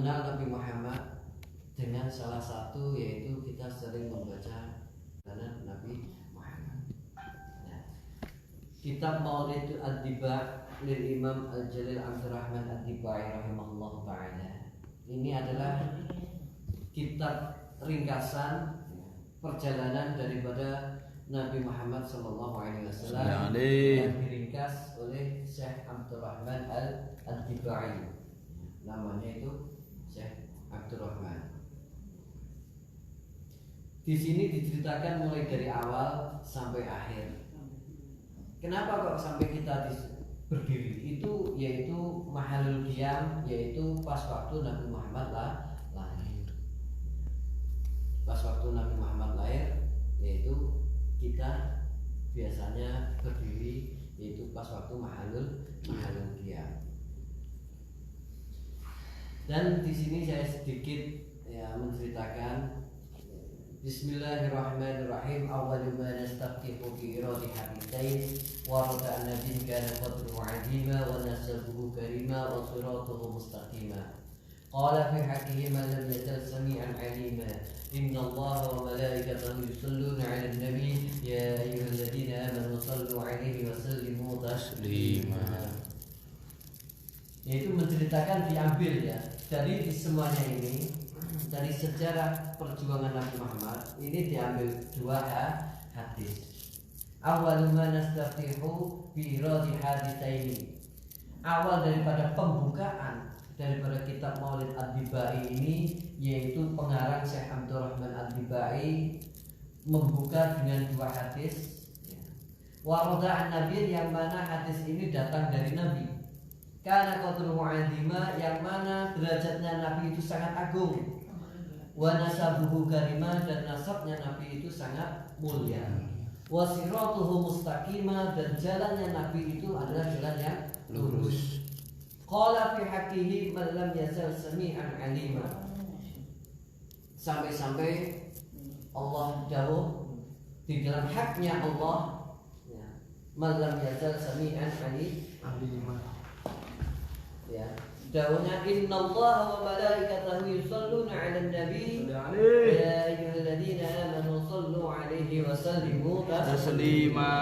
mengenal Nabi Muhammad dengan salah satu yaitu kita sering membaca karena Nabi Muhammad. Nah, kitab Maulid Ad-Diba lil Imam Al-Jalil Abdurrahman Ad-Dibai rahimahullah ta'ala. Ini adalah kitab ringkasan perjalanan daripada Nabi Muhammad sallallahu alaihi wasallam yang diringkas oleh Syekh Abdurrahman Ad-Dibai. Namanya itu Syekh Abdurrahman. Di sini diceritakan mulai dari awal sampai akhir. Kenapa kok sampai kita berdiri? Itu yaitu mahalul qiyam, yaitu pas waktu Nabi Muhammad lahir. Pas waktu Nabi Muhammad lahir, yaitu kita biasanya berdiri, yaitu pas waktu mahalul qiyam. Dan di sini saya sedikit menceritakan Bismillahirrahmanirrahim. Awwalu ma nastaqtifu fi iradi haditsain wa rada nabi kana qadruhu 'azima wa nasabuhu karima wa siratuhu mustaqima. Qala fi haqqihi man lam yazal sami'an 'alima. Inna Allaha wa malaikatahu yusalluna 'alan nabi ya ayyuhalladzina amanu sallu 'alaihi wa sallimu taslima. Yaitu menceritakan diambil dari semuanya ini, dari sejarah perjuangan Nabi Muhammad ini diambil dua hadis. Awwalu ma nastaftihu bi iradi haditsaini. Awal daripada pembukaan daripada kitab Maulid Ad-Dibai ini, yaitu pengarang Syekh Abdurrahman Ad-Dibai membuka dengan dua hadis. Warada an-nabi, yang mana hadis ini datang dari Nabi. Karena qadruhu 'azima, yang mana derajatnya Nabi itu sangat agung. Wa nasabuhu karimah, dan nasabnya Nabi itu sangat mulia. Wa siratuhu mustaqimah, dan jalannya Nabi itu adalah jalan yang lurus. Qala fi haqqihi man lam yazal sami'an 'alima. Sampai-sampai Allah jauh di dalam haknya Allah, man lam yazal sami'an 'alima. Ya, dawuhnya innallaha wa malaikatahu yusalluna 'alan nabi ya ayyuhalladzina amanu sallu 'alaihi wa sallimu taslima.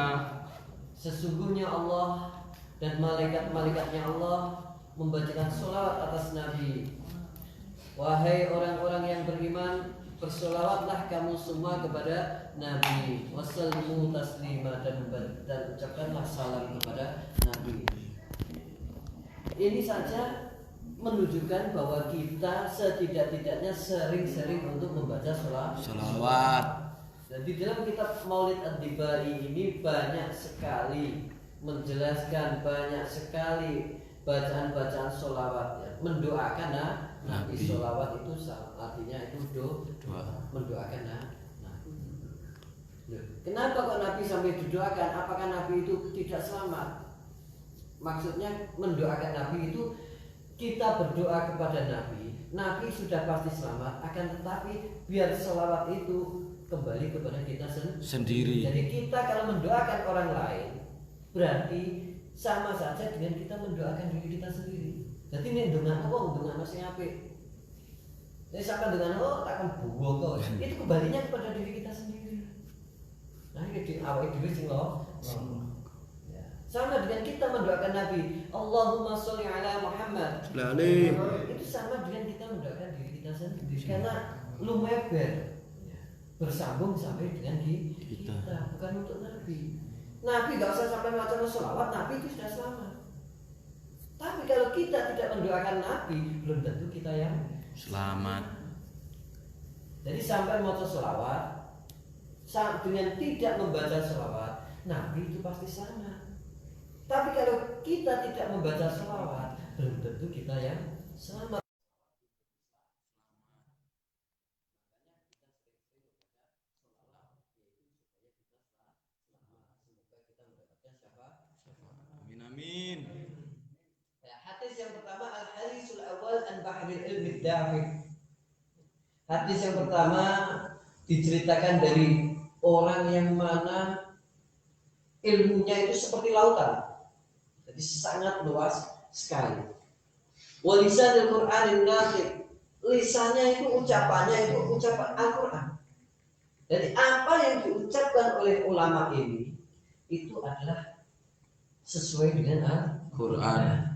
Sesungguhnya Allah dan malaikat-malaikatnya Allah membacakan sholawat atas Nabi. Wahai orang-orang yang beriman, bersolawatlah kamu semua kepada Nabi. Wasallimu taslima, dan ucapkanlah salam kepada Nabi. Ini saja menunjukkan bahwa kita setidak-tidaknya sering-sering untuk membaca sholawat. Dan di dalam kitab Maulid Ad-Dibai ini banyak sekali menjelaskan, banyak sekali bacaan-bacaan sholawat, mendoakan Nabi. Sholawat itu artinya itu doa, mendoakan Nabi. Kenapa kok Nabi sampai didoakan? Apakah Nabi itu tidak selamat? Maksudnya mendoakan Nabi itu, kita berdoa kepada Nabi, Nabi sudah pasti selamat, akan tetapi biar sholawat itu kembali kepada kita sendiri. Jadi kita kalau mendoakan orang lain, berarti sama saja dengan kita mendoakan diri kita sendiri. Jadi ini dengan masih apik. Jadi sampai dengan takkan buwo kok. Itu kembalinya kepada diri kita sendiri. Nah ini di awal diri sing sama dengan kita mendoakan Nabi, Allahumma sholli ala Muhammad. Itu sama dengan kita mendoakan diri kita sendiri, karena lumeber bersambung sampai dengan kita, bukan untuk Nabi. Nabi gak usah sampai macam sholawat, Nabi itu sudah selamat. Tapi kalau kita tidak mendoakan Nabi, belum tentu kita yang selamat. Jadi sampai macam sholawat dengan tidak membaca sholawat, Nabi itu pasti selamat. Tapi kalau kita tidak membaca sholawat, belum tentu kita yang selamat. Amin. Hadis yang pertama, al-hadisul awal an bahril ilmi dafiq. Hadis yang pertama diceritakan dari orang yang mana ilmunya itu seperti lautan. Jadi sangat luas sekali. Walisanul Qur'anil nafiq, lisannya itu ucapannya itu ucapan Al-Quran. Jadi apa yang diucapkan oleh ulama ini itu adalah sesuai dengan Al-Quran.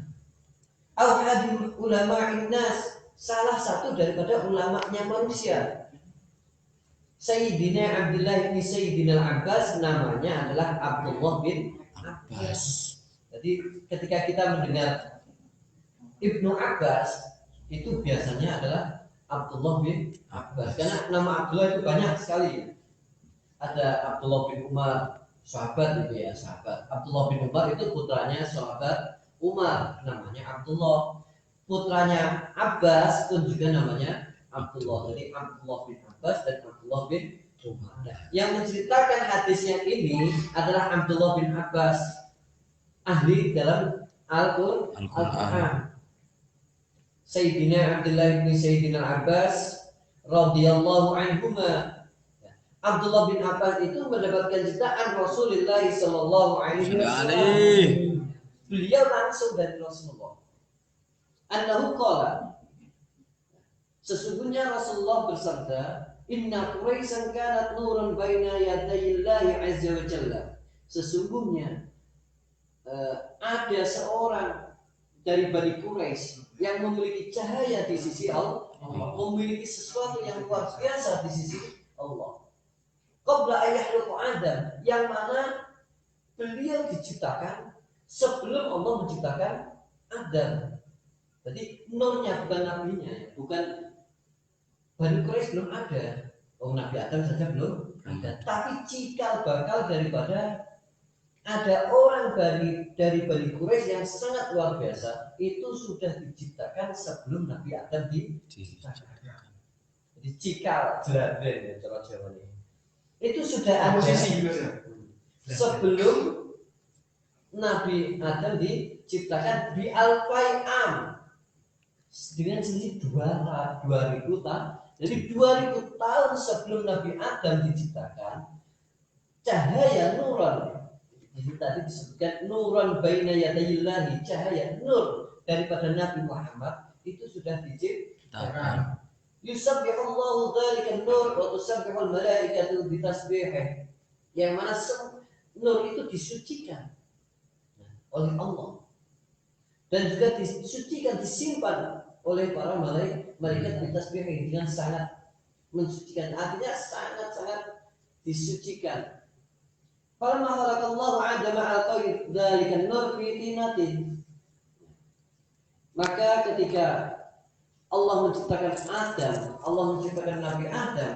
Al-Hadim ulama innas, salah satu daripada ulamanya manusia. Sayyidina Abdullah bin Sayyidina Abbas, namanya adalah Abdullah bin Abbas. Jadi ketika kita mendengar Ibnu Abbas, itu biasanya adalah Abdullah bin Abbas, karena nama Abdullah itu banyak sekali. Ada Abdullah bin Umar, sahabat itu ya, sahabat. Abdullah bin Umar itu putranya sahabat Umar, namanya Abdullah. Putranya Abbas pun juga namanya Abdullah. Jadi Abdullah bin Abbas dan Abdullah bin Umar. Yang menceritakan hadis yang ini adalah Abdullah bin Abbas, ahli dalam Al-Quran. Sayyidina Abdullah bin Sayyidina Abbas radhiyallahu anhuma. Abdullah bin Abbas itu mendapatkan ciptaan Rasulullah sallallahu alaihi wasallam. Beliau langsung dari Rasulullah. Annahu qala, sesungguhnya Rasulullah bersabda, inna Quraisyan kanat nuran baina yadayillahi azza wa jalla. Sesungguhnya ada seorang dari Bani Quraisy yang memiliki cahaya di sisi Allah, memiliki sesuatu yang luar biasa di sisi Allah. Qabla ayyahluqu Adam, yang mana beliau diciptakan sebelum Allah menciptakan Adam. Jadi nurnya bukan nabinya, bukan Bani Quraisy belum ada, Nabi Adam saja belum ada. Tapi cikal bakal daripada ada orang dari Bani Quraisy yang sangat luar biasa, itu sudah diciptakan sebelum Nabi Adam diciptakan. Jadi cikal jeraben ya cara Jawa ini. Itu sudah ada sebelum Nabi Adam diciptakan di Alfai Am, dengan selisih 2000 tahun. Jadi 2000 tahun sebelum Nabi Adam diciptakan, cahaya nuran. Jadi tadi disebutkan nuran baina yadayillahi, cahaya nur daripada Nabi Muhammad itu sudah diciptakan. Yusabbihullahu dzalikan nur wa tusabbihul malaikatu bitasbihih. Yang mana nur itu disucikan oleh Allah dan juga disucikan, disimpan oleh para malaikat bitasbihih dengan sangat mensucikan, artinya sangat-sangat disucikan. Falamma khalaqallahu Adama al-qaid dzalikan nur fi tinatin. Maka ketika Allah menciptakan Adam, Allah menciptakan Nabi Adam,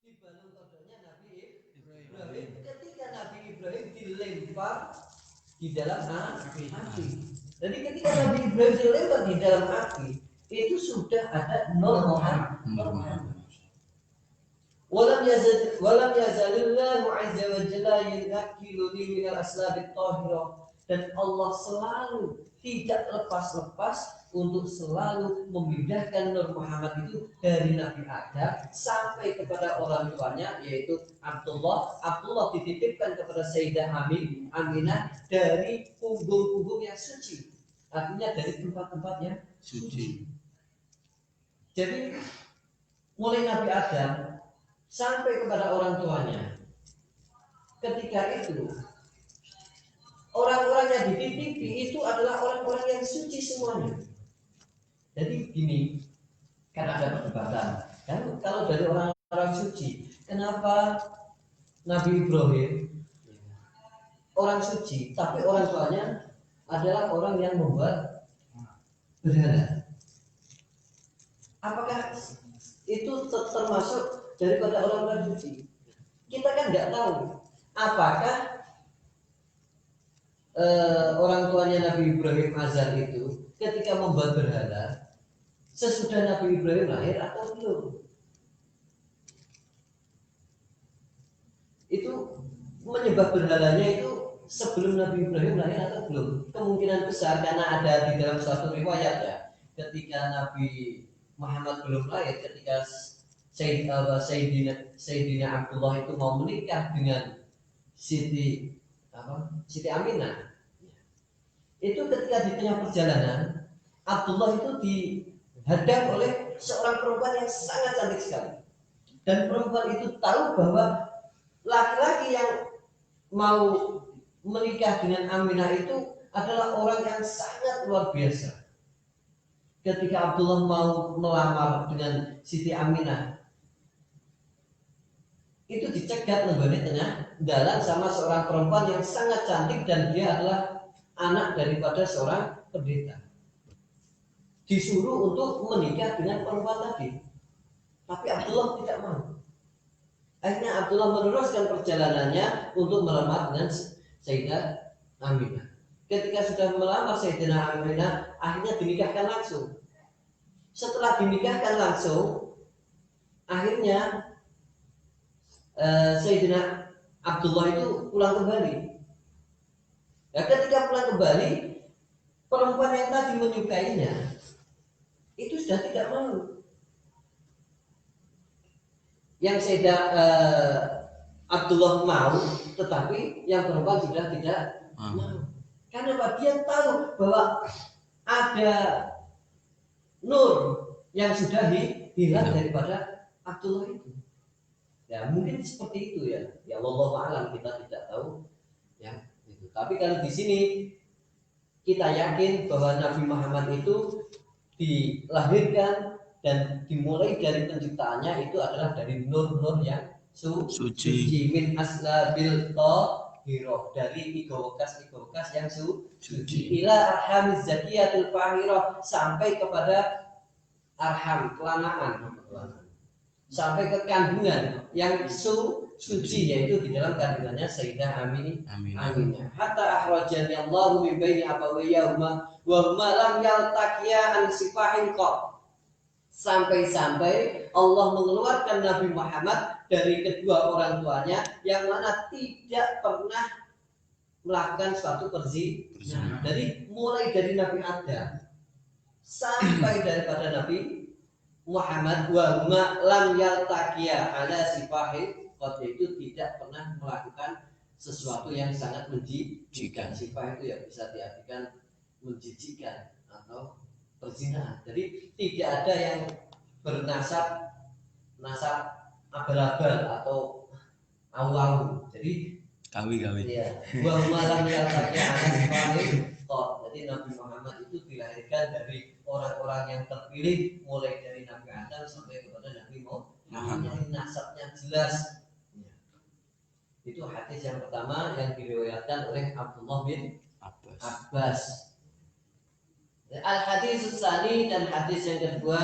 dibangun kodoknya Nabi Ibrahim. Ketika Nabi Ibrahim dilempar di dalam api. Jadi ketika Nabi Ibrahim dilempar di dalam api, itu sudah ada nur Muhammad. Walam yazalillahu azza wa jalla yunakkiluni min al-aslabit tahirah. Dan Allah selalu tidak lepas-lepas untuk selalu memindahkan Nur Muhammad itu dari Nabi Adam sampai kepada orang tuanya, yaitu Abdullah. Abdullah dititipkan kepada Sayyidah Aminah dari punggung-punggung yang suci, artinya dari tempat-tempat yang suci. Jadi mulai Nabi Adam sampai kepada orang tuanya, ketika itu orang-orang yang dititipi itu adalah orang-orang yang suci semuanya. Jadi gini, kan ada perdebatan. Kan kalau dari orang-orang suci, kenapa Nabi Ibrahim orang suci, tapi orang tuanya adalah orang yang membuat berhala? Apakah itu termasuk daripada orang-orang suci? Kita kan nggak tahu. Apakah orang tuanya Nabi Ibrahim Azar itu ketika membuat berhala sesudah Nabi Ibrahim lahir atau belum? Itu menyembah berhalanya itu sebelum Nabi Ibrahim lahir atau belum? Kemungkinan besar karena ada di dalam suatu riwayat ya, ketika Nabi Muhammad belum lahir, ketika Sayyidina Abdullah itu mau menikah dengan Siti Aminah. Itu ketika di tengah perjalanan Abdullah itu dihadang oleh seorang perempuan yang sangat cantik sekali. Dan perempuan itu tahu bahwa laki-laki yang mau menikah dengan Aminah itu adalah orang yang sangat luar biasa. Ketika Abdullah mau melamar dengan Siti Aminah, itu dicegat nenggone tengah jalan sama seorang perempuan yang sangat cantik dan dia adalah anak daripada seorang pendeta. Disuruh untuk menikah dengan perempuan tadi, tapi Abdullah tidak mau. Akhirnya Abdullah meneruskan perjalanannya untuk melamar dengan Sayyidah Aminah. Ketika sudah melamar Sayyidina Aminah, akhirnya dinikahkan langsung. Setelah dinikahkan langsung, akhirnya Sayyidina Abdullah itu pulang kembali. Nah, ketika pulang kembali, perempuan yang tadi menyukainya itu sudah tidak mau. Yang Sayyidah Abdullah mau, tetapi yang perempuan sudah tidak mau. Karena dia tahu bahwa ada nur yang sudah hilang daripada Abdullah itu. Ya mungkin seperti itu ya. Ya wallahu a'lam, kita tidak tahu ya itu. Tapi kalau di sini kita yakin bahwa Nabi Muhammad itu dilahirkan dan dimulai dari penciptaannya itu adalah dari nur-nur yang suci min aslabil tahirah, dari tiga bekas yang suci ila arhamiz zakiyatil fahirah, sampai kepada arham kelanaan, sampai ke kandungan yang suci, yaitu di dalam kandungannya Sayyidah Aminah. Hatta akhrajani Allahu min baini abawayhuma wa huma lam yaltaqiya an sifahin qa. Sampai Allah mengeluarkan Nabi Muhammad dari kedua orang tuanya yang mana tidak pernah melakukan suatu perzinahan. Jadi mulai dari Nabi Adam sampai daripada Nabi Muhammad wa huma lam yaltaqiya ala sifahin qad, itu tidak pernah melakukan sesuatu yang sangat menjijikkan. Sifah itu ya bisa diartikan menjijikkan atau perzinahan. Jadi tidak ada yang bernasab abal-abal atau awu-awu. Jadi kawi. Ya, wa malam yang saja jadi Nabi Muhammad itu dilahirkan dari orang-orang yang terpilih, mulai dari Nabi Adam sampai kepada Nabi Muhammad. Nasabnya jelas. Ya. Itu hadis yang pertama yang diriwayatkan oleh Abdullah bin Abbas. Al-hadis tsani, dan hadis yang kedua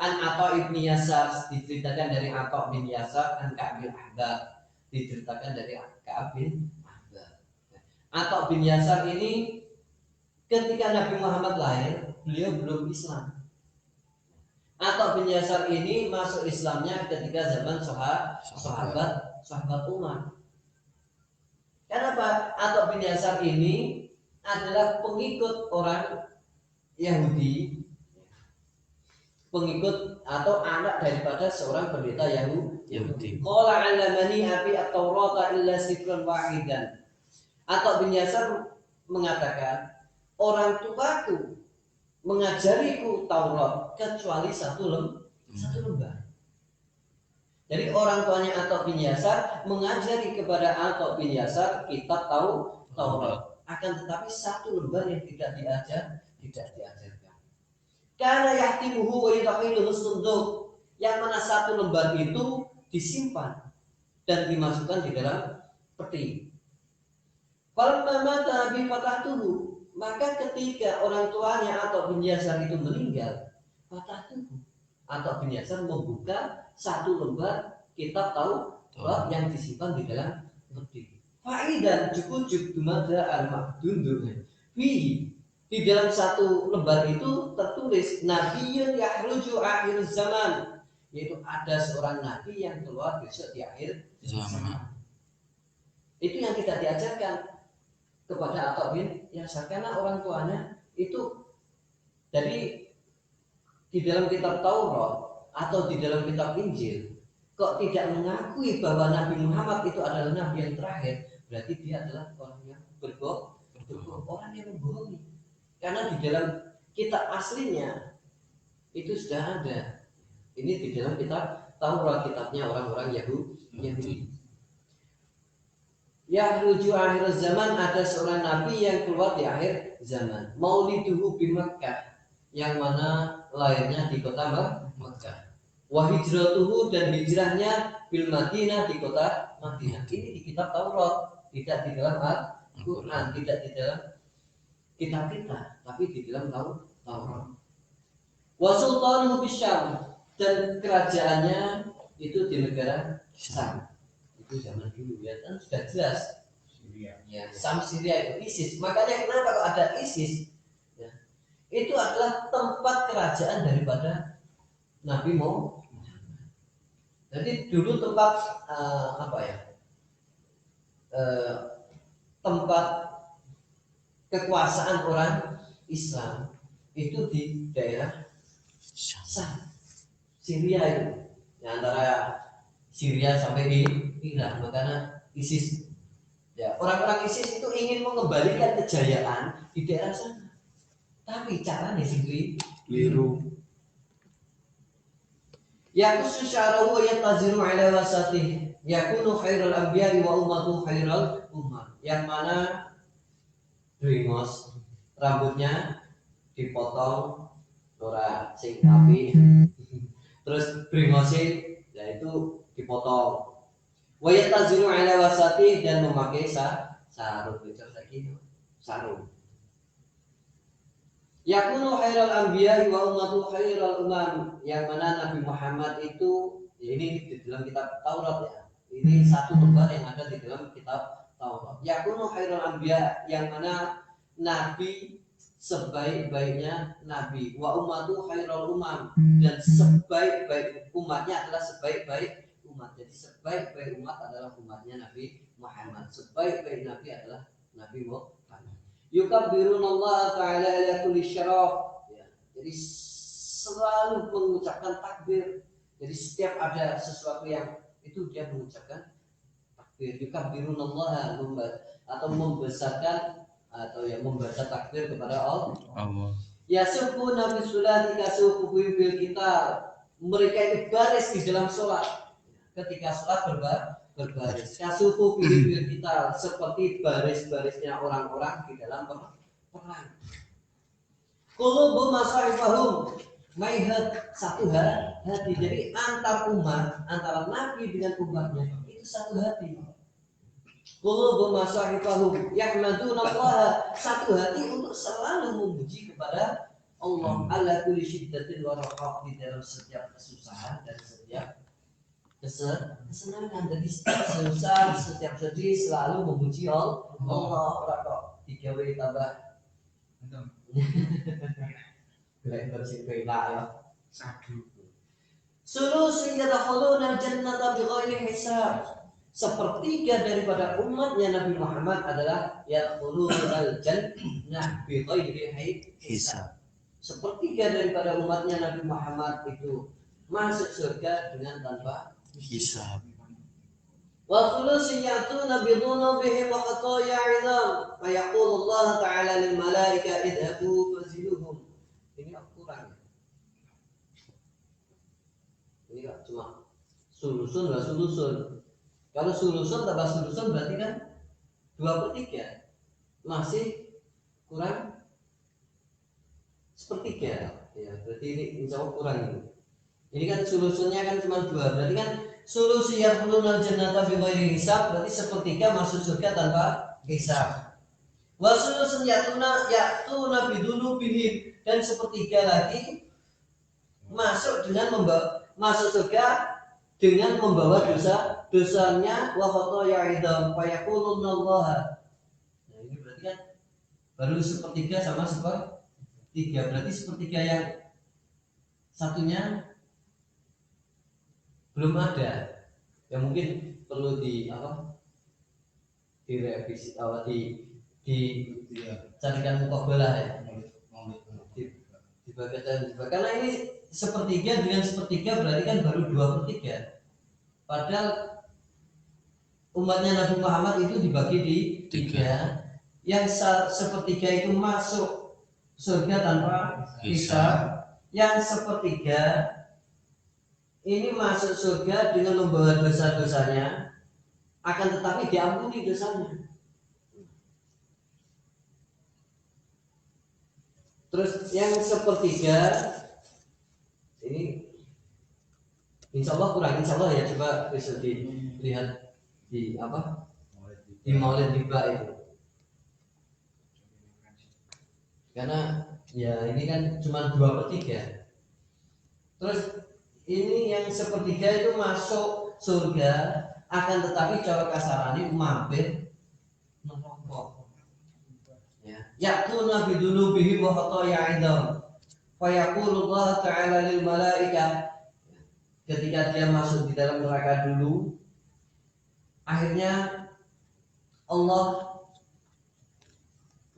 an Atha ibn Yasar, diceritakan dari Atha bin Yasar, an Ka'ab bin Ahbar, diceritakan dari Ka'ab bin Ahbar. Atha bin Yasar ini ketika Nabi Muhammad lahir, beliau belum Islam. Atha bin Yasar ini masuk Islamnya ketika zaman sahabat Umar. Kenapa? Atha bin Yasar ini adalah pengikut orang Yahudi, pengikut atau anak daripada seorang pendeta Yahudi. Qala 'allamani abi at-taurata illa sifran wahidan. Atha bin Yasar mengatakan, orang tuaku mengajariku Taurat kecuali satu Satu lembar. Jadi orang tuanya Atta bin Yasar mengajari kepada Atta bin Yasar kitab Taurat. Akan tetapi satu lembar yang tidak diajarkan. Karena yahtimuhu wa yudakhiluhu sunduq, yang mana satu lembar itu disimpan dan dimasukkan di dalam peti. Falamma mata bi fatahtuhu, maka ketika orang tuanya Atta bin Yasar itu meninggal, fatahtuhu, Atta bin Yasar membuka satu lembar kitab Taurat yang disimpan di dalam peti. Faidan cukup dumada al-makdundu fihi, di dalam satu lembar itu tertulis Nabiyyun yahruju akhir zaman, yaitu ada seorang nabi yang keluar besok di akhir zaman. Itu yang tidak diajarkan kepada Atta bin Yasar karena orang tuanya itu. Jadi di dalam kitab Taurat atau di dalam kitab Injil kok tidak mengakui bahwa Nabi Muhammad itu adalah nabi yang terakhir, berarti dia adalah orang yang berbohong, orang yang membohongi. Karena di dalam kitab aslinya itu sudah ada. Ini di dalam kitab Taurat, kitabnya orang-orang Yahudi. Yahruju akhir zaman, ada seorang nabi yang keluar di akhir zaman. Mauliduhu bi Makkah, yang mana lahirnya di kota Makkah. Wa hijratuhu, dan hijrahnya bil Madinah, di kota Madinah. Ini di kitab Taurat, tidak di dalam Al-Quran, tidak di dalam kitab kita, tapi di dalam Taurat. Wa sultanuhu bisyam, dan kerajaannya itu di negara Syam. Itu zaman dulu ya, kan sudah jelas. Syria. Ya, Syam Syria itu ISIS. Makanya kenapa kalau ada ISIS? Ya, itu adalah tempat kerajaan daripada Nabi Muhammad. Jadi dulu tempat tempat kekuasaan orang Islam itu di daerah Syam, Syria itu, ya, antara Syria sampai di Irak. Makanya ISIS, ya, orang-orang ISIS itu ingin mengembalikan kejayaan di daerah sana, tapi caranya sih keliru. Yakusu sya'ruhu yataziru ala wasatih, yakunu khairul anbiya'i wa ummatu khairul ummah, yang mana bringos rambutnya dipotong ora sing api, terus bringosnya yaitu dipotong. Wa yataziru ala wasatih, dan memakai sarung, sarung. Yakunu khairal anbiya wa ummatu khairal umam, yang mana Nabi Muhammad itu, ya, ini di dalam kitab Taurat ya. Ini satu lembar yang ada di dalam kitab Taurat. Yakunu khairal anbiya, yang mana Nabi sebaik-baiknya Nabi, wa ummatu khairal umam, dan sebaik-baik umatnya adalah sebaik-baik umat. Jadi sebaik-baik umat adalah umatnya Nabi Muhammad. Sebaik-baik Nabi adalah Nabi Muhammad. Yukabbirunallah ta'ala ala kulli syaraf, ya. Jadi selalu mengucapkan takbir. Jadi setiap ada sesuatu yang itu dia mengucapkan takbir. Yukabbirunallah, atau membesarkan atau yang membaca takbir kepada Allah. Ya subuh Nabi Sulati kasuh bil kita, mereka itu baris di dalam sholat. Ketika sholat berbaris. Kasuhu bil kita, seperti baris-barisnya orang-orang di dalam perang. Qulubu masarifahum maihat, satu hati. Jadi antar umat, antara Nabi dengan umatnya itu satu hati. Qulubu masarifahum yahmadunallaha, satu hati untuk selalu memuji kepada Allah ala kulli syiddatin wa raha, di dalam setiap kesusahan dan setiap kesenangan. Jadi setiap susah, setiap sedih selalu memuji Allah. Ora kok digawe tambah gelek bersih penak ya. Sulusun yadkhuluna jannata bighairi hisab, sepertiga daripada umatnya Nabi Muhammad adalah yadkhuluna jannah bighairi hisab. Sepertiga daripada umatnya Nabi Muhammad itu masuk surga dengan tanpa hisab. Wa khulusin ya'tuna bi dhunubihim wa khataya 'idham, fa yaqulu Allah ta'ala lil malaika idhabu faziluhum. Ini Al-Qur'an. Ini kan cuma sulusun lah sulusun. Kalau sulusun tambah sulusun berarti kan 2/3, masih kurang sepertiga. Ya, berarti ini insya Allah kurang ini. Ini kan sulusunnya kan cuma 2, berarti kan sulusi yang perlu jannata bi ghairi hisab, berarti sepertiga masuk surga tanpa hisab. Wa sulusun yatuna bidunubihim, dan sepertiga lagi masuk dengan masuk surga dengan membawa dosanya wa khotoya idam fa yaqulunallaha. Nah, ini berarti kan baru sepertiga sama sepertiga, berarti sepertiga yang satunya belum ada, yang mungkin perlu direvisi dicarikan mukabalah ya, dibagi, karena ini sepertiga dengan sepertiga berarti kan baru 2/3, padahal umatnya Nabi Muhammad itu dibagi di 3, yang sepertiga itu masuk surga tanpa hisab, yang sepertiga ini masuk surga dengan membawa dosa-dosanya, akan tetapi diampuni dosanya. Terus yang sepertiga ini insya Allah kurang, insya Allah ya, coba bisa dilihat di Maulid Tiba itu, karena ya ini kan cuma 2/3. Terus ini yang sepertiga itu masuk surga, akan tetapi cara kasarane mampir neraka. Ya'tuna bidunubihim wa khotoya idam fa yaqulu Allah ta'ala lil malaikah, ketika dia masuk di dalam neraka dulu, akhirnya Allah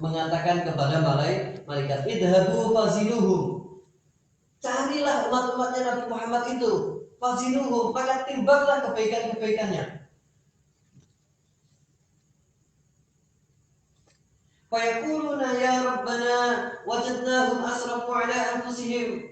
mengatakan kepada malaikat, idhabu fazinuhum, carilah umat-umatnya Nabi Muhammad itu, fazinuhum, maka timbanglah kebaikan-kebaikannya. Fayaquluna ya Rabbana wajadnahum asrafu ala anfusihim.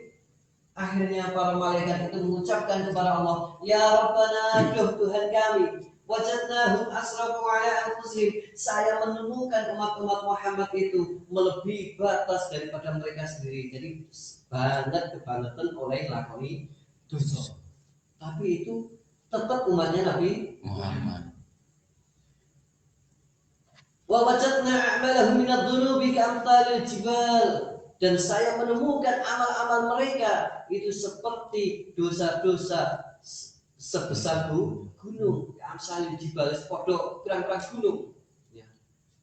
Akhirnya para malaikat itu mengucapkan kepada Allah, ya Rabbana, Tuhan kami, wajadnahum asrafu ala anfusihim, saya menemukan umat-umat Muhammad itu melebihi batas daripada mereka sendiri. Jadi kebangetan oleh lakoni dosa, tapi itu tetap umatnya Nabi Muhammad. Wa wajadna a'malahum minadh dhunubi ka'amtalil jibal, dan saya menemukan amal-amal mereka itu seperti dosa-dosa sebesar gunung, ka'amtalil jibal, sepodok pirang-pirang gunung. Ya.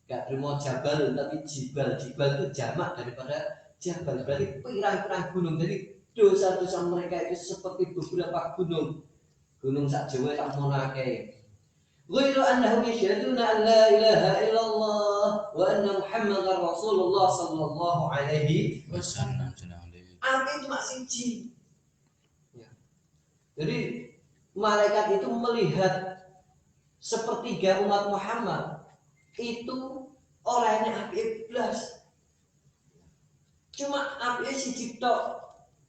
Gak terima jabal, tapi jibal itu jamak daripada jabal, berarti pirang-pirang gunung. Jadi dosa-dosa mereka itu seperti beberapa gunung sak Jawa tak monake. Ghairu annahum yashhaduna an la ilaha illallah wa anna Muhammadar Rasulullah sallallahu alaihi wasallam. Artinya cuma siji. Ya. Jadi malaikat itu melihat sepertiga umat Muhammad itu orangnya api iblis. Cuma api siji tok.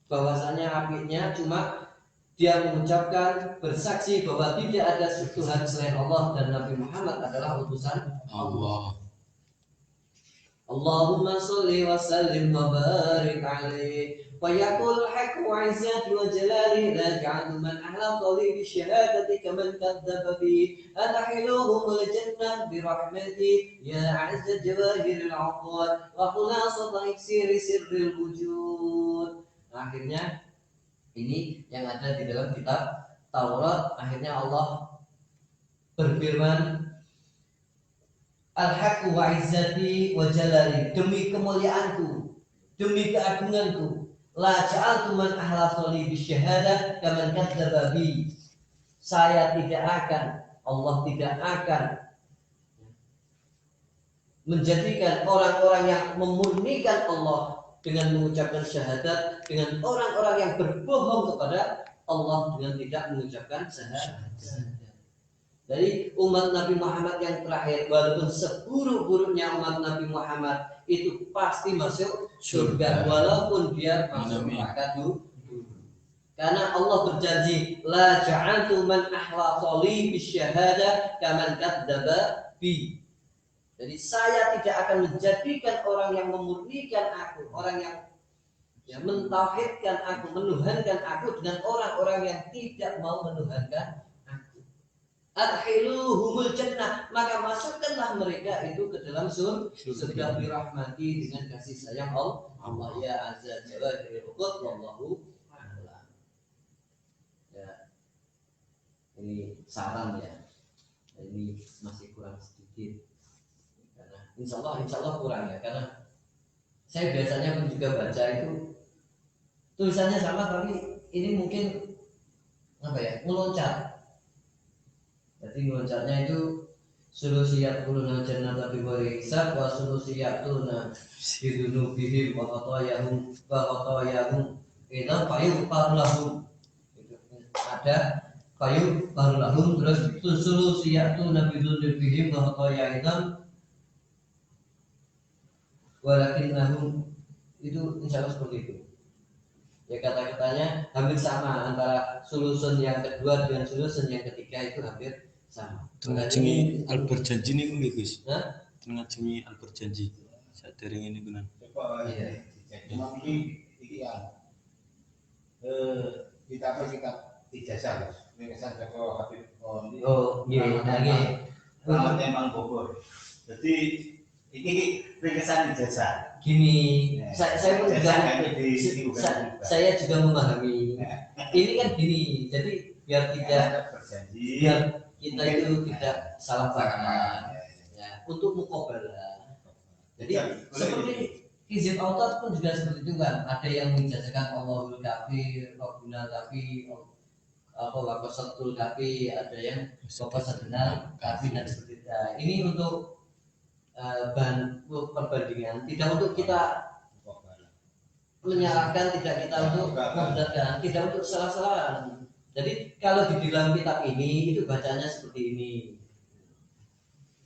Bahwasanya apinya cuma dia mengucapkan bersaksi bahwa tidak ada Tuhan selain Allah dan Nabi Muhammad adalah utusan Allah. Allahumma sholli wa sallim wa barik alaihi wa yaqul haqqu wa izzati wa jalali la ja'alu man ahla qawli bi syahadati kaman kadzdzaba bi adahiluhum al jannah bi rahmati ya azza jawahiril aqwal wa khulasata iksiri sirril wujud. Akhirnya ini yang ada di dalam kitab Taurat. Akhirnya Allah berfirman, Al-haqqu wa izzati wa jalali, demi kemuliaanku, demi keagunganku, la ja'altu man ahlasoli bisyahadah kaman kadzdzaba bi. Saya tidak akan, Allah tidak akan menjadikan orang-orang yang memurnikan Allah dengan mengucapkan syahadat dengan orang-orang yang berbohong kepada Allah dengan tidak mengucapkan syahadat. Jadi umat Nabi Muhammad yang terakhir, walaupun seburuk-buruknya umat Nabi Muhammad, itu pasti masuk surga walaupun dia masuk neraka dulu. Karena Allah berjanji, la ja'altu man ahlata li bisyahada kaman kadzdzaba bi. Jadi saya tidak akan menjadikan orang yang memurnikan aku, orang yang mentauhidkan aku, menuhankan aku dengan orang-orang yang tidak mau menuhankan aku. Adkhiluhumul jannah, maka masukkanlah mereka itu ke dalam surga dirahmati dengan kasih sayang Allah ya azza jalla wallahu a'lam. Ya, ini saran ya. Ini masih kurang sedikit. Karena insya Allah kurang ya, karena saya biasanya pun juga baca itu tulisannya sama, tapi ini mungkin apa ya, meloncat. Jadi meloncarnya itu sulusiyatuna jannata bi ghairi hisab wa sulusiyatuna bidunubihim wa khatayahum idzan fayuqar lahum. Ada fayuqar lahum, terus sulusiyatuna bidunubihim wa khatayahum walakinnahum, itu insyaallah seperti itu. Ya, kata-katanya hampir sama antara solution yang kedua dengan solution yang ketiga, itu hampir sama. Ngajengi Al-Barjanji niku nggih Gus. Hah? Ngajengi Al-Barjanji. Sadèrèng ini kuwi. Iya. Cuma iki ya. Kitab ijazah Gus. Ringkesan Joko Habib. Oh, nggih, nggih. Memang Bogor. Jadi ini ringkesan ijazah. Gini, saya pun juga saya juga memahami. Ini kan gini, jadi biar kita itu tidak salah paham ya, untuk muqabalah. Jadi seperti izin autor pun juga seperti itu kan, ada yang menjadikan Allahul Kafi, Rabbuna Kafi, Wakosatul Kafi, ada yang Wakosatul Kafi dan seperti itu. Ini untuk bahan perbandingan, tidak untuk kita menyalahkan, tidak kita untuk memberatkan, tidak untuk salah-salahan. Jadi kalau di dalam kitab ini itu bacanya seperti ini.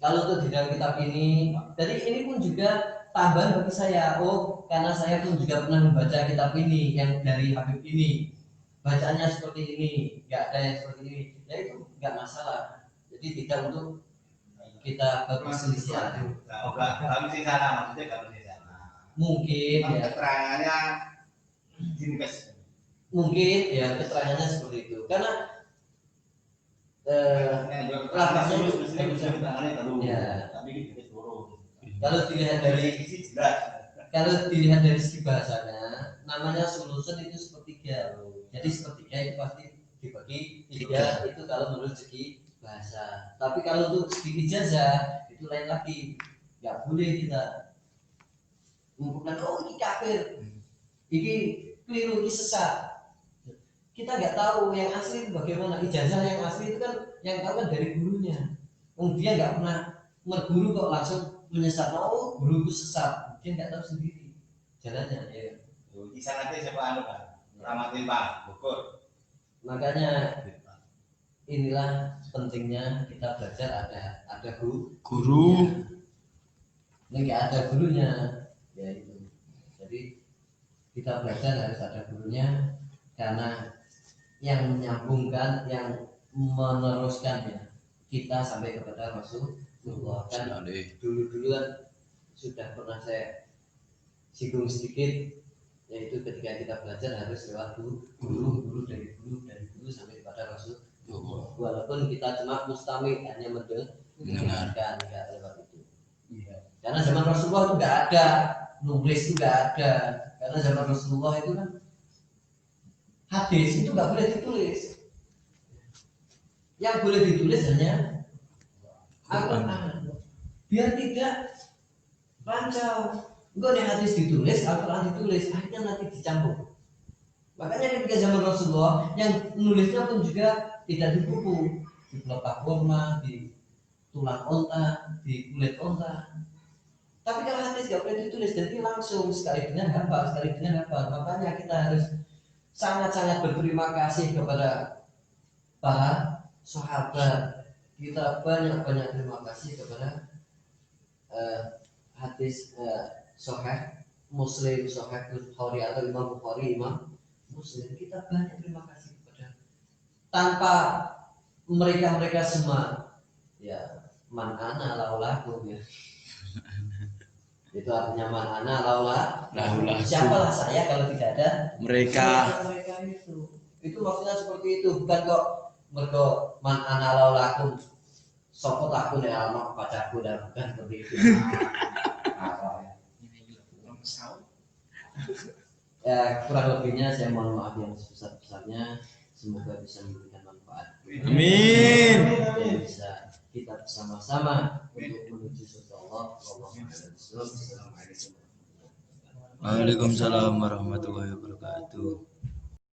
Kalau untuk di dalam kitab ini, jadi ini pun juga tambahan bagi saya. Oh, karena saya pun juga pernah membaca kitab ini yang dari Habib ini, bacanya seperti ini, nggak ada yang seperti ini, ya itu nggak masalah. Jadi tidak untuk kita berperselisihan. Kalau di sana maksudnya kalau di sana. Mungkin ya. Keterangannya dinikah. Mungkin ya keterangannya seperti itu. Karena kalau dilihat dari segi bahasanya, namanya solution itu sepertiga. Jadi sepertiga itu pasti dibagi tiga, itu kalau menurut segi bahasa. Tapi kalau untuk segi ijazah itu lain lagi, nggak boleh kita mengumpulkan oh ini kafir, ini keliru, ini sesat. Kita nggak tahu yang asli itu bagaimana. Ijazah yang asli itu kan yang tahu kan dari gurunya. Dia nggak pernah berguru kok langsung menyesat. Oh guruku sesat, dia nggak tahu sendiri jalannya. Ya. Di sana aja siapa anu kan? Ramatin Pak Bogor. Makanya inilah pentingnya kita belajar, ada guru. Ini nggak ada gurunya, ya itu. Jadi kita belajar harus ada gurunya, karena yang menyambungkan, yang meneruskan kita sampai kepada Rasulullah. Kan dulu-duluan sudah pernah saya singgung sedikit, yaitu ketika kita belajar harus lewat guru dari guru sampai kepada Rasul. Walaupun kita cuma mustami, hanya mendengarkan, nggak lewat itu. Karena zaman Rasulullah itu nggak ada nulis, itu nggak ada. Karena zaman Rasulullah itu kan hadis itu nggak boleh ditulis. Yang boleh ditulis hanya Al-Quran. Biar tidak rancau. Enggak ada hadis ditulis, Al-Quran ditulis, akhirnya nanti dicampur. Makanya ketika zaman Rasulullah, yang nulisnya pun juga tidak di buku, di pelepah kurma, di tulang onta, di kulit onta. Tapi kalau hadis nggak boleh ditulis, jadi langsung sekali dengan hafal, sekali dengan hafal. Makanya kita harus sangat-sangat berterima kasih kepada para sahabat. Kita banyak-banyak terima kasih kepada hadis Sahih Muslim, Sahih Bukhari atau Imam Bukhari, Imam muslim kita banyak terima kasih kepada tanpa mereka semua ya man ana laulakum ya. Itu artinya man ana laulakum. Siapalah saya kalau tidak ada mereka itu maksudnya seperti itu, bukan kok mergo man ana laulakum sopot aku nek alma pacarku dan bukan seperti itu. Ya, kurang lebihnya saya mohon maaf yang sebesar-besarnya. Semoga bisa memberikan manfaat. Amin. Dan bisa kita bersama-sama untuk menuju surga Allah. Waalaikumsalam Waalaikumsalam warahmatullahi wabarakatuh.